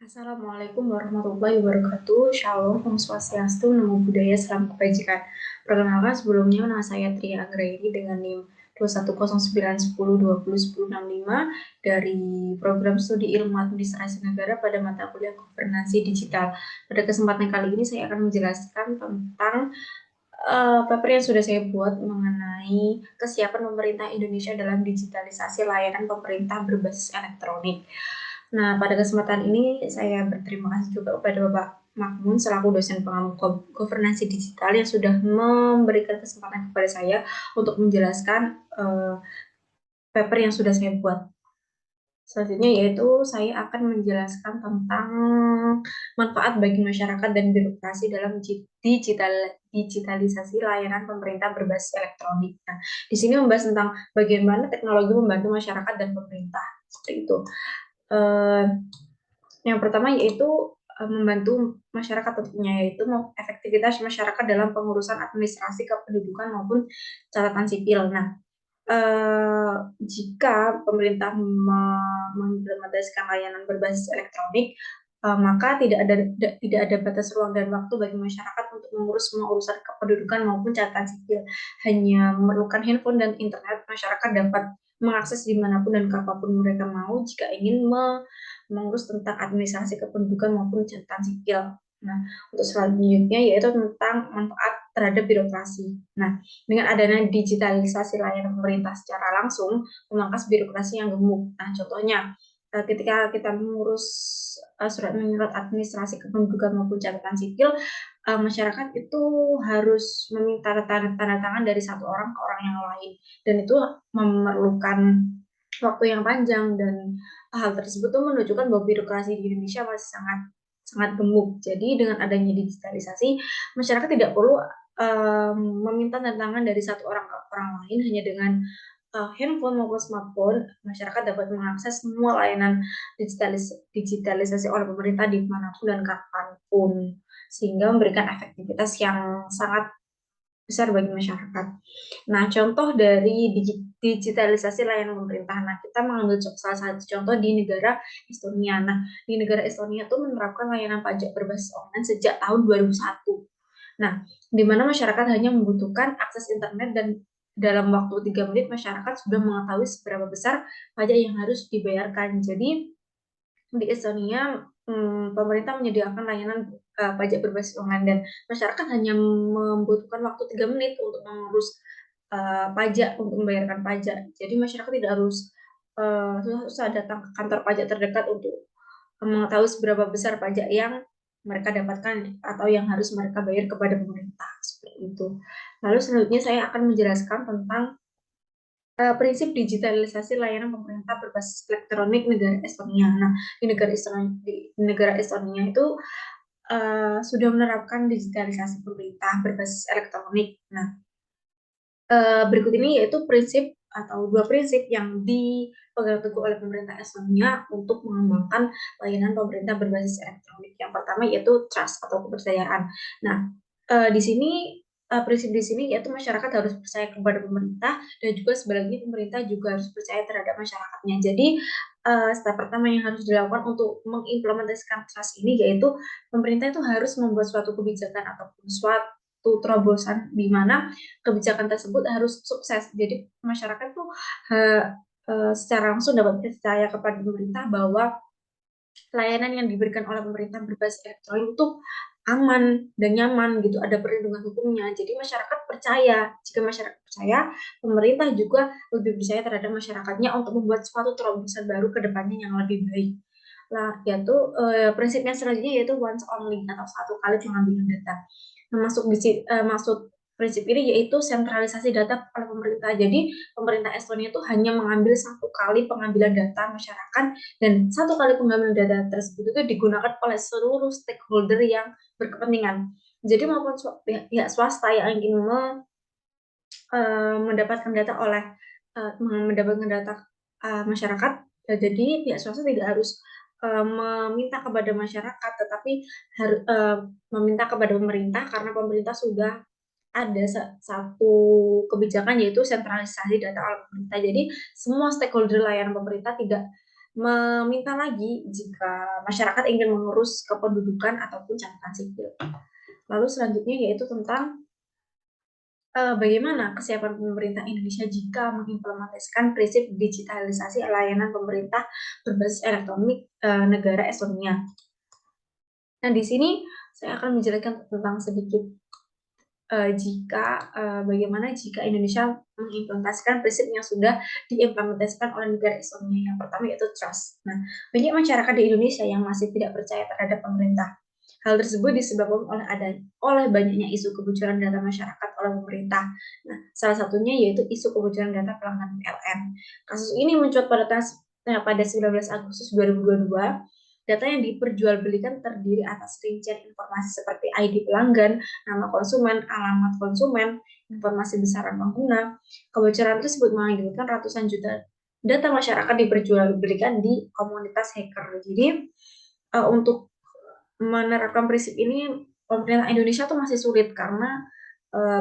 Assalamualaikum warahmatullahi wabarakatuh. Shalom, Om Swastiastu, Namo Buddhaya, Salam Kebajikan. Perkenalkan sebelumnya nama saya Tria Anggraini dengan NIM 21091020165 dari program studi ilmu administrasi negara pada mata kuliah governansi digital. Pada kesempatan kali ini saya akan menjelaskan tentang paper yang sudah saya buat mengenai kesiapan pemerintah Indonesia dalam digitalisasi layanan pemerintah berbasis elektronik. Nah, pada kesempatan ini saya berterima kasih juga kepada Bapak Makmun selaku dosen pengamu governansi digital yang sudah memberikan kesempatan kepada saya untuk menjelaskan paper yang sudah saya buat. Selanjutnya yaitu saya akan menjelaskan tentang manfaat bagi masyarakat dan birokrasi dalam digitalisasi layanan pemerintah berbasis elektronik. Nah, di sini membahas tentang bagaimana teknologi membantu masyarakat dan pemerintah. Seperti itu. Eh, yang pertama yaitu membantu masyarakat tentunya, yaitu efektivitas masyarakat dalam pengurusan administrasi kependudukan maupun catatan sipil. Nah, jika pemerintah mengimplementasikan layanan berbasis elektronik, maka tidak ada batas ruang dan waktu bagi masyarakat untuk mengurus semua urusan kependudukan maupun catatan sipil. Hanya memerlukan handphone dan internet, masyarakat dapat mengakses dimanapun dan kapanpun mereka mau jika ingin mengurus tentang administrasi kependudukan maupun catatan sipil. Nah, untuk selanjutnya yaitu tentang manfaat terhadap birokrasi. Nah, dengan adanya digitalisasi layanan pemerintah secara langsung, memangkas birokrasi yang gemuk. Nah, contohnya, ketika kita mengurus surat menyurat administrasi kependudukan maupun catatan sipil, masyarakat itu harus meminta tanda tangan dari satu orang ke orang yang lain, dan itu memerlukan waktu yang panjang, dan hal tersebut tuh menunjukkan bahwa birokrasi di Indonesia masih sangat sangat gemuk. Jadi dengan adanya digitalisasi, masyarakat tidak perlu meminta tantangan dari satu orang ke orang lain. Hanya dengan handphone maupun smartphone, masyarakat dapat mengakses semua layanan digitalisasi oleh pemerintah dimanapun dan kapanpun, sehingga memberikan efektivitas yang sangat besar bagi masyarakat. Nah, contoh dari digitalisasi layanan pemerintah. Nah, kita mengambil salah satu contoh di negara Estonia. Nah, di negara Estonia itu menerapkan layanan pajak berbasis online sejak tahun 2001. Nah, di mana masyarakat hanya membutuhkan akses internet, dan dalam waktu 3 menit masyarakat sudah mengetahui seberapa besar pajak yang harus dibayarkan. Jadi di Estonia, pemerintah menyediakan layanan pajak berbasis online, dan masyarakat hanya membutuhkan waktu 3 menit untuk mengurus pajak, untuk membayarkan pajak. Jadi masyarakat tidak harus susah-susah datang ke kantor pajak terdekat untuk mengetahui seberapa besar pajak yang mereka dapatkan atau yang harus mereka bayar kepada pemerintah, seperti itu. Lalu selanjutnya saya akan menjelaskan tentang prinsip digitalisasi layanan pemerintah berbasis elektronik negara Estonia. Nah, di negara Estonia itu sudah menerapkan digitalisasi pemerintah berbasis elektronik. Nah, berikut ini yaitu prinsip atau dua prinsip yang dipegang teguh oleh pemerintah Estonia untuk mengembangkan layanan pemerintah berbasis elektronik. Yang pertama yaitu trust atau kepercayaan. Nah, di sini prinsip di sini yaitu masyarakat harus percaya kepada pemerintah, dan juga sebaliknya pemerintah juga harus percaya terhadap masyarakatnya. Jadi step pertama yang harus dilakukan untuk mengimplementasikan trust ini yaitu pemerintah itu harus membuat suatu kebijakan ataupun suatu terobosan di mana kebijakan tersebut harus sukses. Jadi masyarakat tuh secara langsung dapat percaya kepada pemerintah bahwa layanan yang diberikan oleh pemerintah berbasis elektronik itu aman dan nyaman gitu, ada perlindungan hukumnya. Jadi masyarakat percaya. Jika masyarakat percaya, pemerintah juga lebih percaya terhadap masyarakatnya untuk membuat suatu terobosan baru ke depannya yang lebih baik. Nah, yaitu prinsipnya selanjutnya yaitu once only atau satu kali pengambilan data. Nah, maksud prinsip ini yaitu sentralisasi data oleh pemerintah. Jadi pemerintah Estonia itu hanya mengambil satu kali pengambilan data masyarakat, dan satu kali pengambilan data tersebut itu digunakan oleh seluruh stakeholder yang berkepentingan. Jadi maupun pihak swasta yang ingin mendapatkan data mendapatkan data masyarakat. Jadi pihak swasta tidak harus meminta kepada masyarakat, tetapi harus meminta kepada pemerintah, karena pemerintah sudah ada satu kebijakan yaitu sentralisasi data oleh pemerintah. Jadi semua stakeholder layanan pemerintah tidak meminta lagi jika masyarakat ingin mengurus kependudukan ataupun catatan sipil. Lalu selanjutnya yaitu tentang bagaimana kesiapan pemerintah Indonesia jika mengimplementasikan prinsip digitalisasi layanan pemerintah berbasis elektronik negara Estonia. Nah, di sini saya akan menjelaskan tentang sedikit bagaimana jika Indonesia mengimplementasikan prinsip yang sudah diimplementasikan oleh negara Estonia. Yang pertama yaitu trust. Nah, banyak masyarakat di Indonesia yang masih tidak percaya terhadap pemerintah. Hal tersebut disebabkan oleh banyaknya isu kebocoran data masyarakat oleh pemerintah. Nah, salah satunya yaitu isu kebocoran data pelanggan PLN. Kasus ini mencuat pada 19 Agustus 2022. Data yang diperjualbelikan terdiri atas rincian informasi seperti ID pelanggan, nama konsumen, alamat konsumen, informasi besaran pengguna. Kebocoran tersebut mengakibatkan ratusan juta data masyarakat diperjualbelikan di komunitas hacker. Jadi untuk menerapkan prinsip ini pemerintah Indonesia tuh masih sulit karena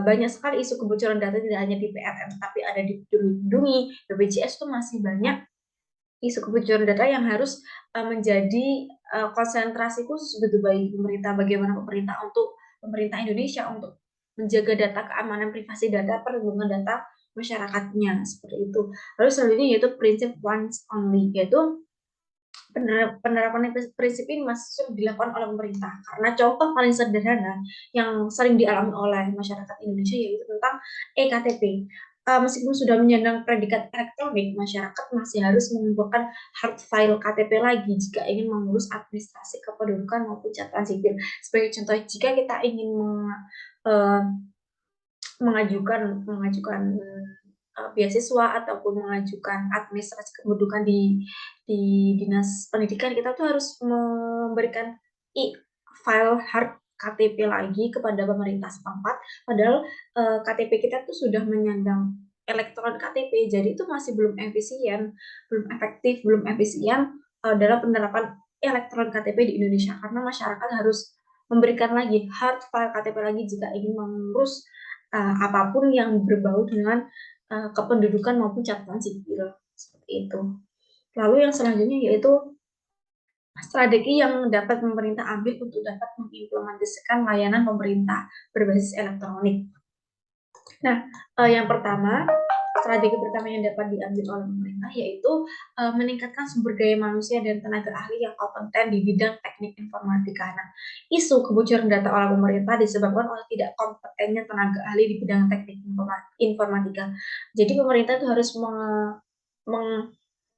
banyak sekali isu kebocoran data tidak hanya di PLN tapi ada di Peduli Lindungi, BPJS tuh masih banyak isu kebocoran data yang harus menjadi konsentrasi khusus gitu bagi pemerintah. Bagaimana pemerintah Indonesia untuk menjaga data keamanan privasi data, perlindungan data masyarakatnya seperti itu. Lalu selanjutnya yaitu prinsip once only, yaitu penerapan prinsip ini masih sulit dilakukan oleh pemerintah karena contoh paling sederhana yang sering dialami oleh masyarakat Indonesia yaitu tentang eKTP. Meskipun sudah menyandang predikat elektronik, masyarakat masih harus mengumpulkan hard file KTP lagi jika ingin mengurus administrasi kependudukan maupun catatan sipil. Sebagai contoh, jika kita ingin uh, mengajukan beasiswa ataupun mengajukan administrasi kependudukan di dinas pendidikan, kita tuh harus memberikan file hard KTP lagi kepada pemerintah setempat, padahal KTP kita tuh sudah menyandang elektron KTP, jadi itu masih belum efisien, belum efektif, belum efisien dalam penerapan elektron KTP di Indonesia karena masyarakat harus memberikan lagi hard file KTP lagi jika ingin mengurus apapun yang berbau dengan kependudukan maupun catatan sipil seperti itu. Lalu yang selanjutnya yaitu strategi yang dapat pemerintah ambil untuk dapat mengimplementasikan layanan pemerintah berbasis elektronik. Nah, yang pertama, strategi pertama yang dapat diambil oleh pemerintah yaitu meningkatkan sumber daya manusia dan tenaga ahli yang kompeten di bidang teknik informatika. Nah, isu kebocoran data oleh pemerintah disebabkan oleh tidak kompetennya tenaga ahli di bidang teknik informatika. Jadi pemerintah itu harus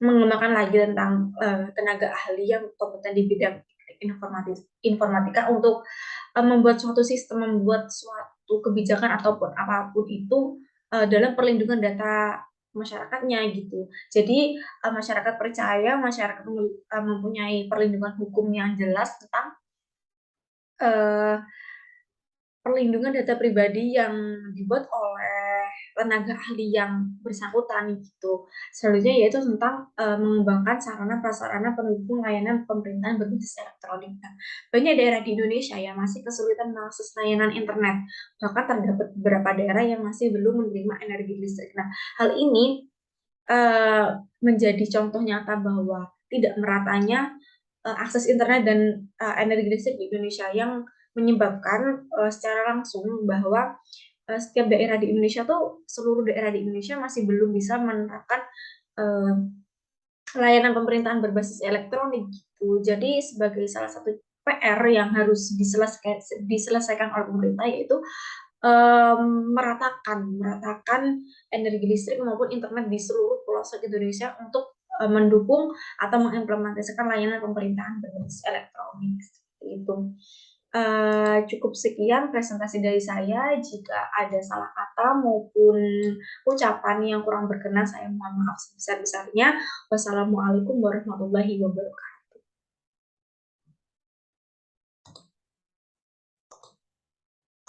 mengembangkan lagi tentang tenaga ahli yang kompeten di bidang informatika untuk membuat suatu sistem, membuat suatu kebijakan ataupun apapun itu dalam perlindungan data masyarakatnya gitu. Jadi masyarakat percaya, masyarakat mempunyai perlindungan hukum yang jelas tentang perlindungan data pribadi yang dibuat oleh tenaga ahli yang bersangkutan gitu. Selanjutnya yaitu tentang mengembangkan sarana prasarana pendukung layanan pemerintahan berbasis elektronik. Nah, banyak daerah di Indonesia yang masih kesulitan mengakses layanan internet. Bahkan terdapat beberapa daerah yang masih belum menerima energi listrik. Nah, hal ini menjadi contoh nyata bahwa tidak meratanya akses internet dan energi listrik di Indonesia yang menyebabkan secara langsung bahwa setiap daerah di Indonesia tuh seluruh daerah di Indonesia masih belum bisa menerapkan layanan pemerintahan berbasis elektronik gitu. Jadi sebagai salah satu PR yang harus diselesaikan oleh pemerintah yaitu meratakan energi listrik maupun internet di seluruh pelosok Indonesia untuk mendukung atau mengimplementasikan layanan pemerintahan berbasis elektronik seperti itu. Cukup sekian presentasi dari saya. Jika ada salah kata maupun ucapan yang kurang berkenan, saya mohon maaf sebesar-besarnya. Wassalamualaikum warahmatullahi wabarakatuh.